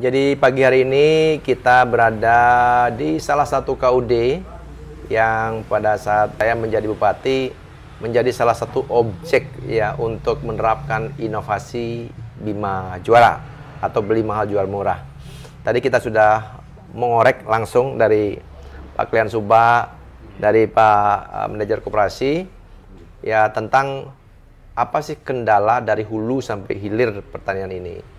Jadi pagi hari ini kita berada di salah satu KUD yang pada saat saya menjadi bupati menjadi salah satu objek ya untuk menerapkan inovasi Bima Juara atau beli mahal jual murah. Tadi kita sudah mengorek langsung dari Pak Klian Suba, dari Pak Manajer Koperasi ya tentang apa sih kendala dari hulu sampai hilir pertanian ini.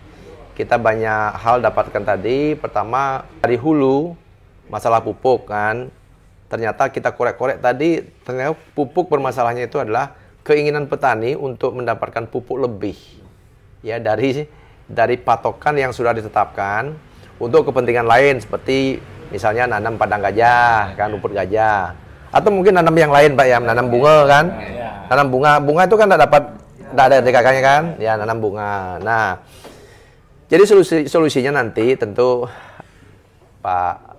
Kita banyak hal dapatkan tadi. Pertama dari hulu masalah pupuk kan. Ternyata kita korek-korek tadi, ternyata pupuk bermasalahnya itu adalah keinginan petani untuk mendapatkan pupuk lebih ya dari patokan yang sudah ditetapkan untuk kepentingan lain seperti misalnya nanam padang gajah kan, rumput gajah, atau mungkin nanam yang lain Pak ya, nanam bunga kan, nanam bunga itu kan tidak ada DKK-nya kan ya, nanam bunga. Nah, jadi solusinya nanti tentu Pak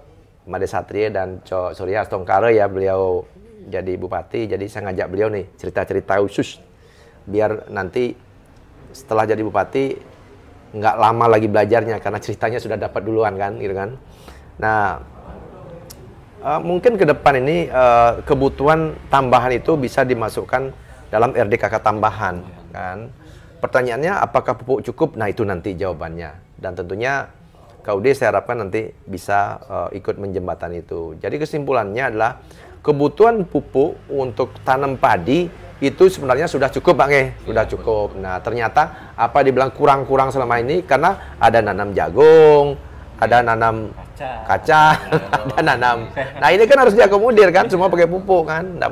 Made Satria dan Cok Surya Astongkare ya, beliau jadi bupati, jadi saya ngajak beliau nih cerita-cerita khusus biar nanti setelah jadi bupati nggak lama lagi belajarnya karena ceritanya sudah dapat duluan kan gitu kan. Nah mungkin ke depan ini kebutuhan tambahan itu bisa dimasukkan dalam RDKK tambahan kan. Pertanyaannya apakah pupuk cukup? Nah itu nanti jawabannya, dan tentunya KUD saya harapkan nanti bisa ikut menjembatani itu. Jadi kesimpulannya adalah kebutuhan pupuk untuk tanam padi itu sebenarnya sudah cukup Pak Nge, sudah cukup. Nah ternyata apa dibilang kurang-kurang selama ini karena ada nanam jagung, ada nanam kaca, ada nanam. Nah ini kan harus diakomodir kan, semua pakai pupuk kan, nggak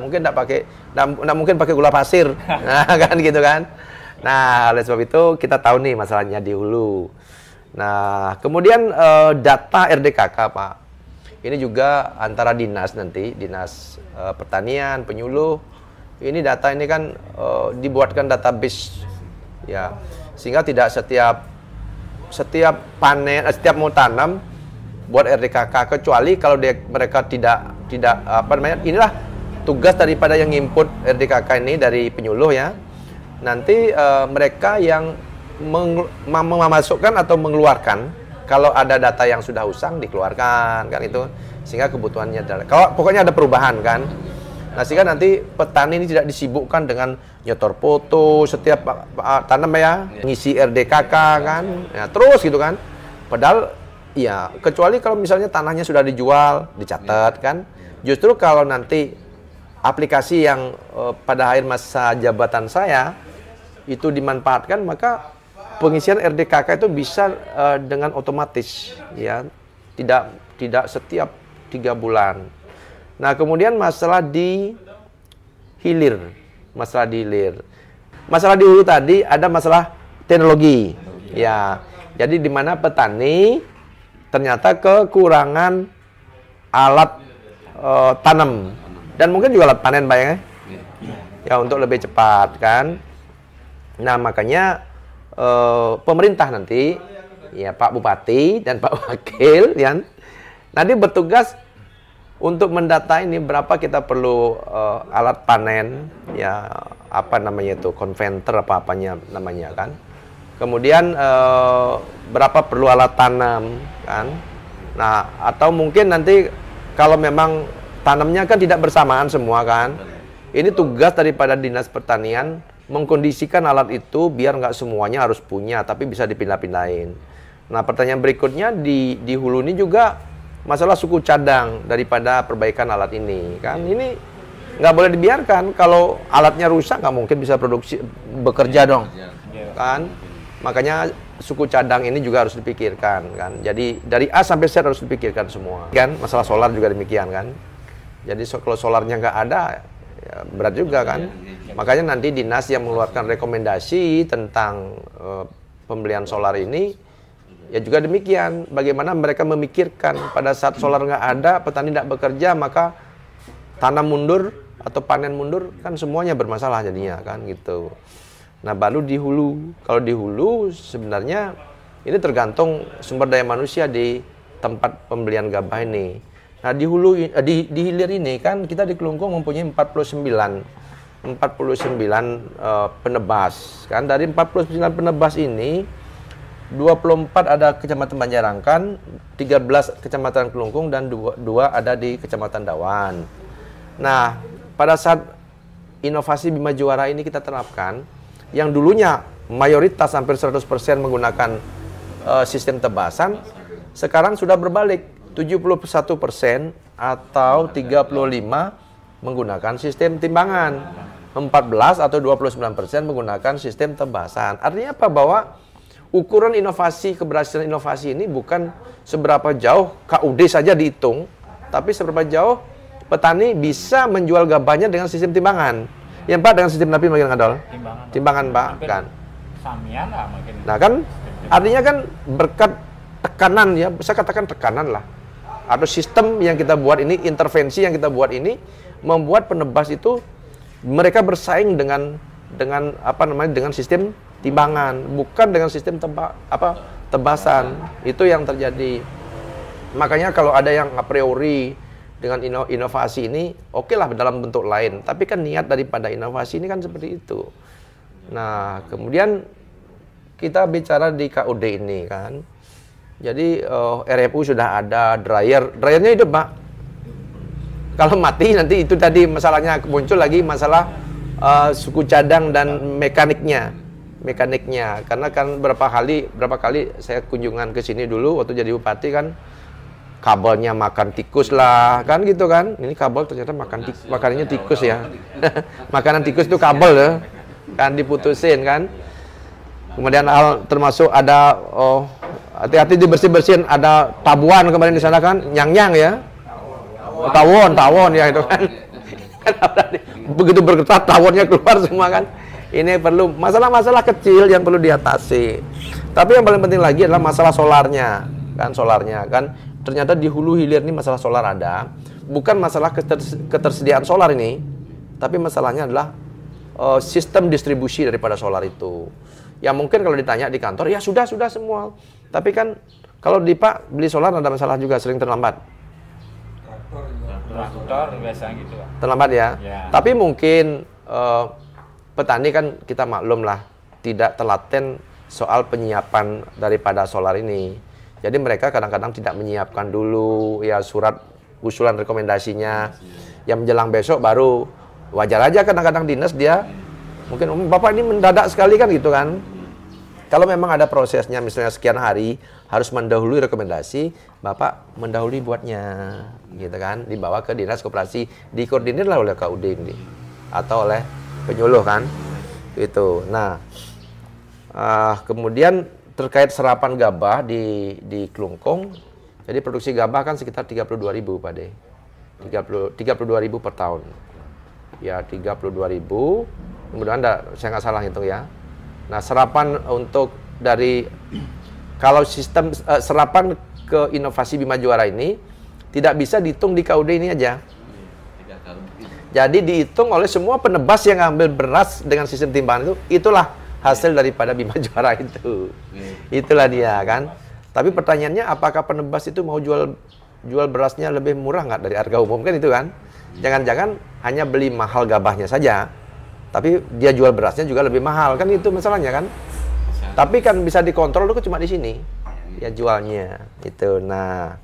mungkin pakai gula pasir, nah kan gitu kan. Nah oleh sebab itu kita tahu nih masalahnya di hulu. Nah, kemudian data RDKK Pak, ini juga antara dinas nanti, dinas pertanian, penyuluh, ini data ini kan dibuatkan database, ya, sehingga tidak setiap panen, setiap mau tanam buat RDKK, kecuali kalau mereka tidak apa namanya, inilah tugas daripada yang input RDKK ini dari penyuluh ya, nanti mereka yang memasukkan atau mengeluarkan kalau ada data yang sudah usang dikeluarkan kan itu, sehingga kebutuhannya adalah kalau pokoknya ada perubahan kan. Nah sehingga nanti petani ini tidak disibukkan dengan nyetor foto setiap tanam ya, ngisi RDKK kan ya, terus gitu kan, padahal ya kecuali kalau misalnya tanahnya sudah dijual dicatat kan. Justru kalau nanti aplikasi yang pada akhir masa jabatan saya itu dimanfaatkan, maka pengisian RDKK itu bisa dengan otomatis ya, tidak setiap 3 bulan. Nah kemudian masalah di hilir, masalah di hulu tadi ada masalah teknologi ya, jadi di mana petani ternyata kekurangan alat tanam dan mungkin juga alat panen Pak ya untuk lebih cepat kan. Nah makanya pemerintah nanti ya, Pak Bupati dan Pak Wakil ya, nanti bertugas untuk mendata ini berapa kita perlu alat panen ya, apa namanya itu, konventer apa-apanya namanya kan. Kemudian berapa perlu alat tanam kan. Nah atau mungkin nanti kalau memang tanamnya kan tidak bersamaan semua kan, ini tugas daripada Dinas Pertanian mengkondisikan alat itu biar nggak semuanya harus punya, tapi bisa dipindah-pindahin. Nah pertanyaan berikutnya di hulu ini juga masalah suku cadang daripada perbaikan alat ini kan, ini nggak boleh dibiarkan. Kalau alatnya rusak nggak mungkin bisa bekerja dong kan. Makanya suku cadang ini juga harus dipikirkan kan. Jadi dari A sampai Z harus dipikirkan semua kan. Masalah solar juga demikian kan. Jadi kalau solarnya nggak ada ya berat juga kan. Makanya nanti dinas yang mengeluarkan rekomendasi tentang pembelian solar ini ya juga demikian. Bagaimana mereka memikirkan pada saat solar nggak ada, petani tidak bekerja, maka tanam mundur atau panen mundur kan, semuanya bermasalah jadinya kan gitu. Nah baru di hulu, kalau di hulu sebenarnya ini tergantung sumber daya manusia di tempat pembelian gabah ini. Nah di hulu, di hilir ini kan kita di Kelungkung mempunyai 49 penebas kan. Dari 49 penebas ini 24 ada Kecamatan Banjarangkan, 13 Kecamatan Kelungkung, dan 2 ada di Kecamatan Dawan. Nah, pada saat inovasi Bima Juara ini kita terapkan, yang dulunya mayoritas hampir 100% menggunakan sistem tebasan, sekarang sudah berbalik, 71% atau 35 menggunakan sistem timbangan, 14 atau 29% menggunakan sistem tebasan. Artinya apa? Bahwa ukuran inovasi, keberhasilan inovasi ini bukan seberapa jauh KUD saja dihitung, tapi seberapa jauh petani bisa menjual gabahnya dengan sistem timbangan. Yang Pak dengan sistem napi makin ngadol? Timbangan Pak kan. Samian lah makin. Nah kan artinya kan berkat tekanan ya, saya katakan tekanan lah. Atau sistem yang kita buat ini, intervensi yang kita buat ini membuat penebas itu mereka bersaing dengan sistem timbangan, bukan dengan sistem tebasan. Itu yang terjadi. Makanya kalau ada yang a priori dengan inovasi ini, oke lah dalam bentuk lain. Tapi kan niat daripada inovasi ini kan seperti itu. Nah, kemudian kita bicara di KUD ini kan. Jadi RFU sudah ada dryernya hidup Pak. Kalau mati nanti itu tadi masalahnya muncul lagi masalah suku cadang dan mekaniknya, karena kan berapa kali saya kunjungan ke sini dulu waktu jadi bupati kan, kabelnya makan tikus lah kan gitu kan. Ini kabel ternyata makanannya tikus ya. Makanan tikus itu kabel ya, kan diputusin kan. Kemudian termasuk ada hati-hati dibersih-bersihin, ada tabuan kemarin di sana kan, nyang-nyang ya. Tawon ya itu kan. Begitu bergetar tawonnya keluar semua kan. Ini perlu masalah-masalah kecil yang perlu diatasi. Tapi yang paling penting lagi adalah masalah solarnya kan. Ternyata di hulu hilir ini masalah solar ada. Bukan masalah ketersediaan solar ini, tapi masalahnya adalah sistem distribusi daripada solar itu. Ya mungkin kalau ditanya di kantor, ya sudah semua. Tapi kan kalau di Pak beli solar ada masalah juga, sering terlambat. Traktor biasanya gitu Pak. Terlambat ya. Tapi mungkin petani kan kita maklum lah, tidak telaten soal penyiapan daripada solar ini. Jadi mereka kadang-kadang tidak menyiapkan dulu ya surat usulan rekomendasinya. Yang menjelang besok baru, wajar aja kadang-kadang dinas dia mungkin Bapak ini mendadak sekali kan gitu kan. Kalau memang ada prosesnya misalnya sekian hari harus mendahului rekomendasi, Bapak mendahului buatnya gitu kan, dibawa ke dinas koperasi, dikoordinirlah oleh KUD ini atau oleh penyuluh kan itu. Nah kemudian terkait serapan gabah di Kelungkung, jadi produksi gabah kan sekitar 32.000 Pak De, 32.000 per tahun ya, 32.000 mudah-mudahan saya nggak salah hitung ya. Nah serapan untuk dari kalau sistem serapan ke inovasi Bima Juara ini tidak bisa dihitung di KUD ini aja. Jadi dihitung oleh semua penebas yang ngambil beras dengan sistem timbangan itu, itulah hasil daripada Bima Juara itu. Itulah dia kan. Tapi pertanyaannya apakah penebas itu mau jual berasnya lebih murah nggak dari harga umum kan itu kan? Jangan-jangan hanya beli mahal gabahnya saja, tapi dia jual berasnya juga lebih mahal kan, itu masalahnya kan. Tapi kan bisa dikontrol itu cuma di sini ya jualnya itu. Nah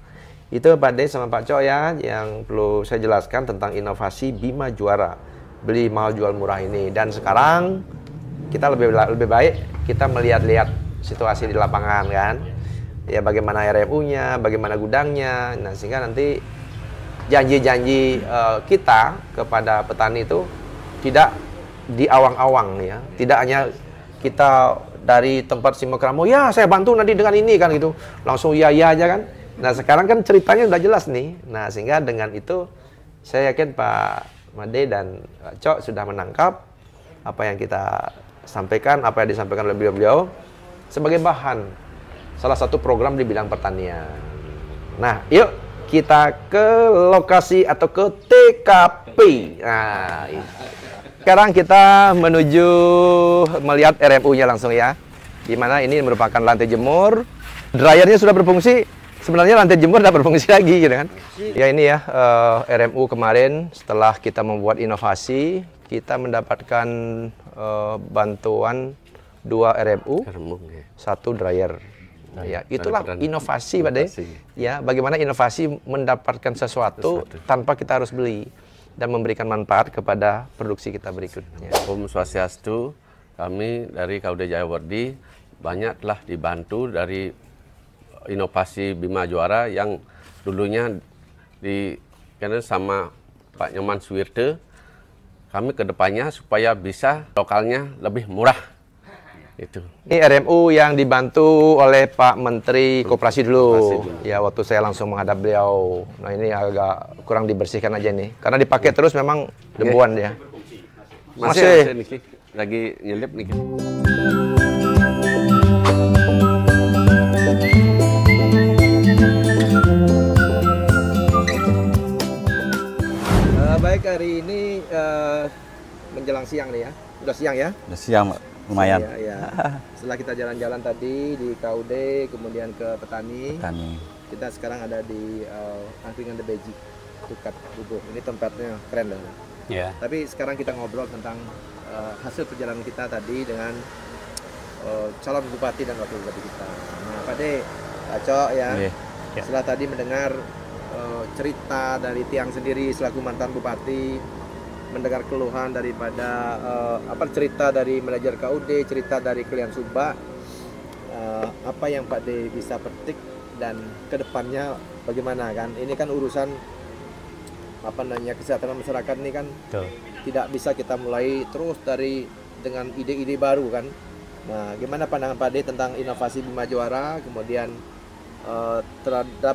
itu Pak De sama Pak Cok ya yang perlu saya jelaskan tentang inovasi Bima Juara, beli mahal jual murah ini. Dan sekarang kita lebih baik kita melihat-lihat situasi di lapangan kan ya, bagaimana RMU-nya, bagaimana gudangnya. Nah sehingga nanti janji-janji kita kepada petani itu tidak di awang-awang ya, tidak hanya kita dari tempat Simokramo, ya saya bantu nanti dengan ini kan gitu, langsung ya aja kan. Nah sekarang kan ceritanya udah jelas nih. Nah sehingga dengan itu saya yakin Pak Made dan Pak Cok sudah menangkap apa yang kita sampaikan, apa yang disampaikan oleh beliau-beliau sebagai bahan salah satu program di bidang pertanian. Nah yuk kita ke lokasi atau ke TKP. Nah sekarang kita menuju melihat RMU-nya langsung ya. Di mana ini merupakan lantai jemur. Dryernya sudah berfungsi. Sebenarnya lantai jemur tidak berfungsi lagi gitu kan. Ya ini ya RMU kemarin setelah kita membuat inovasi, kita mendapatkan bantuan 2 RMU, 1 dryer. Ya, itulah inovasi, Pak De. Ya, bagaimana inovasi mendapatkan sesuatu tanpa kita harus beli dan memberikan manfaat kepada produksi kita berikutnya. Om Swastiastu, kami dari KUD Jayawardi banyak telah dibantu dari inovasi Bima Juara yang dulunya karena sama Pak Nyoman Suwirte. Kami kedepannya supaya bisa lokalnya lebih murah. Itu. Ini RMU yang dibantu oleh Pak Menteri Koperasi dulu. Ya, waktu saya langsung menghadap beliau. Nah, ini agak kurang dibersihkan aja nih. Karena dipakai terus memang debuan dia. Masih. Niki. Lagi nyelip nih. Baik, hari ini menjelang siang nih ya. Udah siang ya? Udah siang, lumayan. Ya. Setelah kita jalan-jalan tadi di KUD, kemudian ke petani. Kita sekarang ada di Angkringan The Beji, Tukat Bubuh. Ini tempatnya keren loh. Ya. Tapi sekarang kita ngobrol tentang hasil perjalanan kita tadi dengan calon bupati dan wakil bupati kita. Nah, Pak De, Pak Cok ya. Setelah tadi mendengar cerita dari Tiang sendiri selaku mantan bupati, mendengar keluhan daripada cerita dari manajer KUD, cerita dari klien Sumba, apa yang Pak De bisa petik dan kedepannya bagaimana kan? Ini kan urusan kesehatan masyarakat ini kan tidak bisa kita mulai terus dengan ide-ide baru kan. Nah, gimana pandangan Pak De tentang inovasi Bima Juara, kemudian terhadap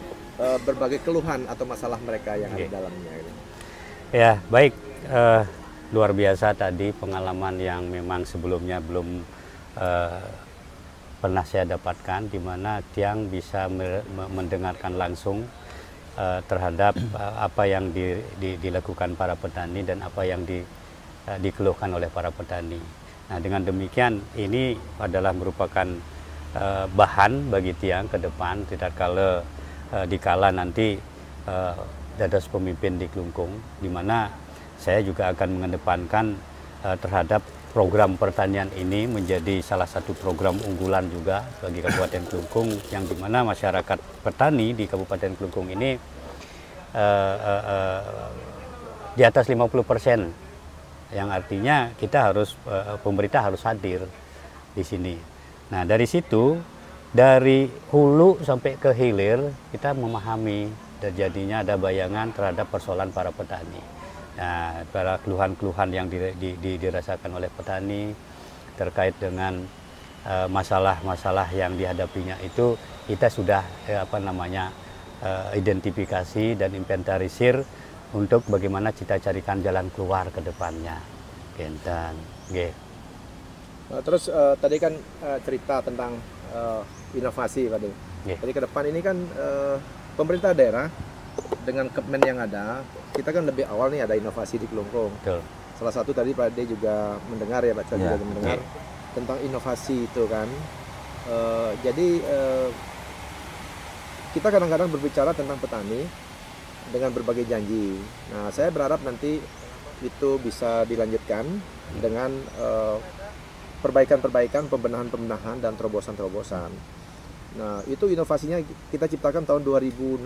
berbagai keluhan atau masalah mereka yang ada di dalamnya gitu. Ya, baik. Luar biasa tadi pengalaman yang memang sebelumnya belum pernah saya dapatkan, di mana Tiang bisa mendengarkan langsung terhadap apa yang dilakukan para petani dan apa yang dikeluhkan oleh para petani. Nah, dengan demikian ini adalah merupakan bahan bagi Tiang ke depan, tidak dikala nanti dados pemimpin di Klungkung, di mana saya juga akan mengedepankan terhadap program pertanian ini menjadi salah satu program unggulan juga bagi Kabupaten Klungkung, yang dimana masyarakat petani di Kabupaten Klungkung ini di atas 50%, yang artinya kita harus pemerintah harus hadir di sini. Nah, dari situ, dari hulu sampai ke hilir kita memahami dan jadinya ada bayangan terhadap persoalan para petani. Nah, para keluhan-keluhan yang dirasakan oleh petani terkait dengan masalah-masalah yang dihadapinya itu kita sudah identifikasi dan inventarisir untuk bagaimana kita carikan jalan keluar ke depannya. Genten, nggih. Terus tadi kan cerita tentang inovasi Pak De. Jadi ke depan ini kan pemerintah daerah dengan Kepmen yang ada, kita kan lebih awal nih ada inovasi di Klungkung. Salah satu tadi Pak De juga mendengar ya, Pak juga mendengar tentang inovasi itu kan. Jadi kita kadang-kadang berbicara tentang petani dengan berbagai janji. Nah, saya berharap nanti itu bisa dilanjutkan dengan perbaikan-perbaikan, pembenahan-pembenahan dan terobosan-terobosan. Nah, itu inovasinya kita ciptakan tahun 2016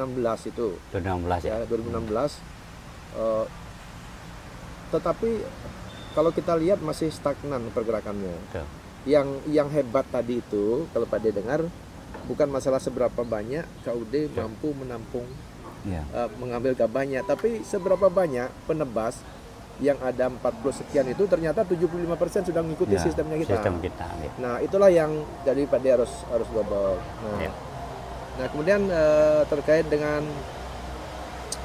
itu. 2016 ya. 2016. Tetapi kalau kita lihat masih stagnan pergerakannya. Yang hebat tadi itu, kalau Pak De dengar, bukan masalah seberapa banyak KUD mampu menampung, mengambil gabahnya, tapi seberapa banyak penebas yang ada 40 sekian itu ternyata 75% sudah mengikuti sistemnya kita. Nah, itulah yang jadi Pak De harus global. Nah, kemudian terkait dengan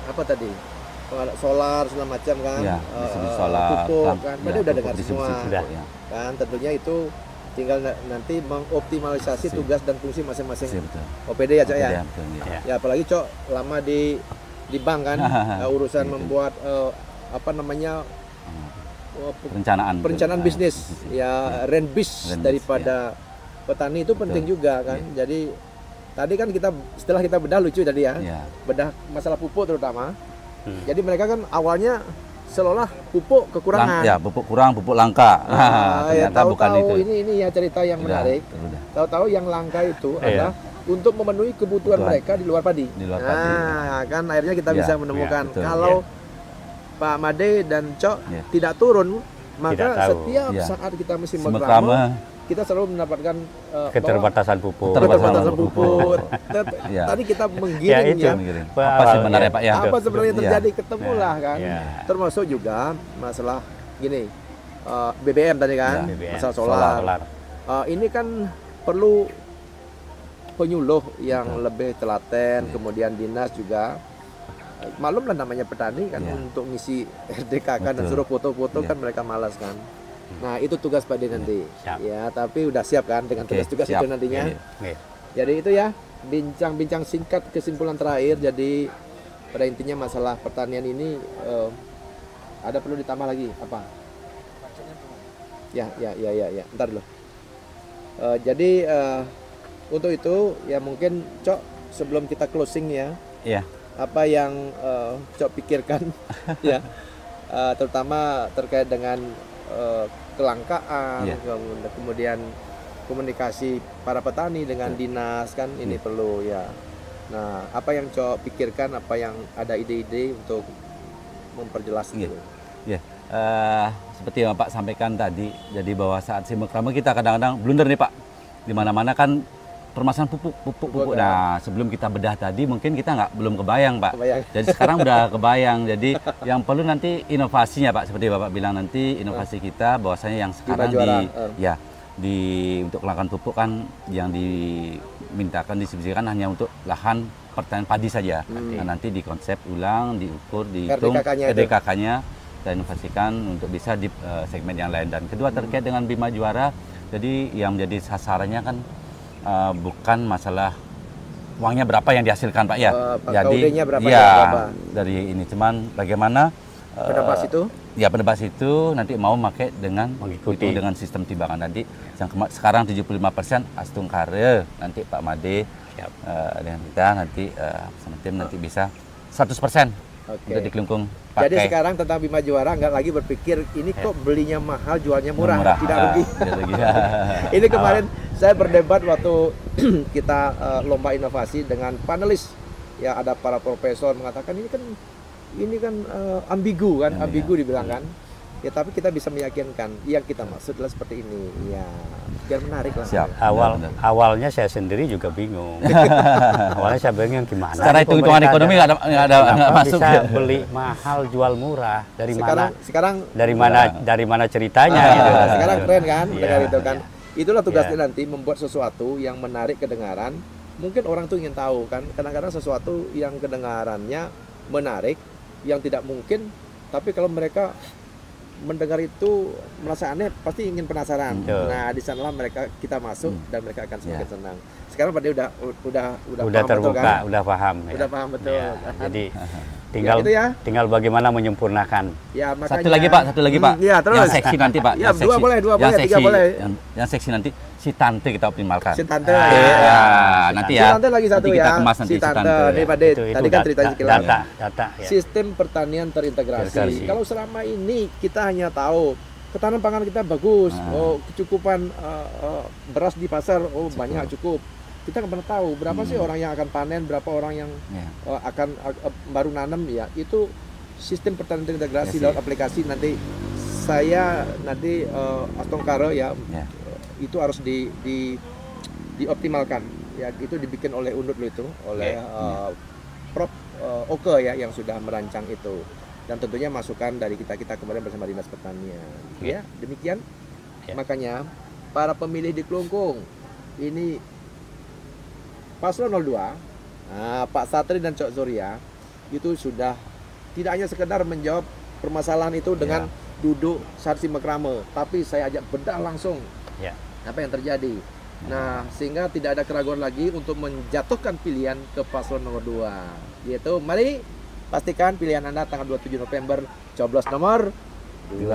apa tadi? Solar segala macam kan, pupuk kan, Pak De udah dengar semua. Kan tentunya itu tinggal nanti mengoptimalisasi tugas dan fungsi masing-masing OPD ya, Cok ya. Ya, apalagi Cok lama di bank kan, urusan membuat perencanaan bisnis ya, renbis daripada petani itu penting juga kan. Jadi tadi kan setelah kita bedah lucu tadi ya, bedah masalah pupuk terutama. Jadi mereka kan awalnya seolah pupuk kekurangan. Pupuk kurang, pupuk langka. Ternyata bukan itu. Ini ya cerita yang menarik. Tahu-tahu yang langka itu adalah untuk memenuhi kebutuhan mereka di luar padi. Di luar padi. Nah, kan akhirnya kita Ya, bisa menemukan betul. kalau Pak Made dan Cok Ya. tidak turun, maka Tidak tahu. setiap Ya. saat kita musim Semekrama. mekrama, kita selalu mendapatkan Keterbatasan pupuk. keterbatasan pupuk. Ya. Tadi kita Ya, menggiring itu. ya. Apa sebenarnya Pak ya? Apa sebenarnya Ya. terjadi, ketemulah kan. Ya. Termasuk juga masalah gini, BBM tadi kan, BBM, masalah solar. Ini kan perlu penyuluh yang lebih telaten, kemudian dinas juga. Malum lah namanya petani kan, Ya. untuk ngisi RDK kan dan Betul. suruh foto-foto Ya. kan mereka malas kan. Nah itu tugas Pak De nanti. Siap. Ya, tapi udah siap kan dengan Oke, tugas-tugas siap. itu nantinya. Oke. Oke. Jadi itu ya, bincang-bincang singkat kesimpulan terakhir. Jadi pada intinya masalah pertanian ini ada perlu ditambah lagi apa? Ya. Ntar dulu. Jadi untuk itu ya mungkin Cok sebelum kita closing ya, Iya. apa yang Cok pikirkan ya, terutama terkait dengan kelangkaan, Iya. kemudian komunikasi para petani dengan dinas kan ini perlu ya. Nah, apa yang Cok pikirkan, apa yang ada ide-ide untuk memperjelas Iya. itu? Ya, seperti yang Pak sampaikan tadi, jadi bahwa saat simekrama kita kadang-kadang blunder nih Pak. Di mana-mana kan permasalahan pupuk. Nah, sebelum kita bedah tadi mungkin kita belum kebayang Pak. Kebayang. Jadi sekarang udah kebayang. Jadi yang perlu nanti inovasinya Pak, seperti Bapak bilang nanti inovasi kita bahwasanya yang sekarang untuk kelangkaan pupuk kan yang dimintakan distribusikan hanya untuk lahan pertanian padi saja. Nah, nanti dikonsep ulang, diukur, dihitung RDKK-nya dan inovasikan untuk bisa di segmen yang lain. Dan kedua terkait dengan Bima Juara, jadi yang menjadi sasarannya kan bukan masalah uangnya berapa yang dihasilkan Pak ya. Jadi KUD-nya berapa, ya berapa? dari ini cuman bagaimana Penebas itu? Ya penebas itu nanti mau pakai dengan Mengikuti. itu dengan sistem timbangan tadi yang sekarang 75% Astung Kare, nanti Pak Made dengan kita nanti sama tim nanti bisa 100% untuk dikelungkung pakai. Jadi sekarang tentang Bima Juara nggak lagi berpikir ini kok belinya mahal, jualnya murah, tidak rugi. Tidak rugi. Ini kemarin saya berdebat waktu kita lomba inovasi dengan panelis, ya ada para profesor mengatakan ini kan ambigu kan, ambigu dibilang kan. Ya tapi kita bisa meyakinkan yang kita maksud adalah seperti ini. Ya, biar menarik lah. Siap. Awalnya saya sendiri juga bingung. Awalnya saya bingung gimana. Secara hitung-hitungan ekonomi nggak ada masuk. Bisa beli mahal jual murah dari sekarang dari mana ceritanya gitu. Sekarang keren kan, Iya, mendengar itu kan. Itulah tugasnya Iya. nanti membuat sesuatu yang menarik kedengaran. Mungkin orang tuh ingin tahu kan, kadang-kadang sesuatu yang kedengarannya menarik, yang tidak mungkin, tapi kalau mereka mendengar itu merasa aneh, pasti ingin penasaran. Betul. Nah, di sanalah kita masuk dan mereka akan semakin senang. Sekarang Pak De udah Udah paham terbuka, betul, kan? udah paham. Udah paham betul. Ya, kan? jadi tinggal itu ya. tinggal bagaimana menyempurnakan. Ya, makanya, Satu lagi Pak. Iya, terus. Yang seksi nanti Pak. Ya, Yang dua seksi. boleh, Yang tiga seksi, boleh. Yang seksi nanti si Tante kita optimalkan. Si Tante. Nanti Si ya. Tante lagi satu nanti kita ya. kemas nanti Si Tante. Nih Pak De, tadi kan ceritanya sekilas. Data ya. Sistem pertanian terintegrasi. Terintegrasi. Kalau selama ini kita hanya tahu ketahanan pangan kita bagus, kecukupan beras di pasar, banyak cukup. Kita nggak pernah tahu berapa sih orang yang akan panen, berapa orang yang akan baru nanam ya. Itu sistem pertanian terintegrasi lewat aplikasi nanti Astung Kare ya. Itu harus dioptimalkan ya, itu dibikin oleh UNUD itu, oleh Prof Oke ya yang sudah merancang itu, dan tentunya masukan dari kita kemarin bersama Dinas Pertanian ya, demikian. Makanya para pemilih di Kelungkung ini Paslon 02, Pak Satri dan Cok Surya itu sudah tidak hanya sekedar menjawab permasalahan itu dengan duduk saat simekrame, tapi saya ajak bedah langsung apa yang terjadi. Nah, sehingga tidak ada keraguan lagi untuk menjatuhkan pilihan ke paslon nomor 2. Yaitu, mari pastikan pilihan Anda tanggal 27 November, coblos nomor 2.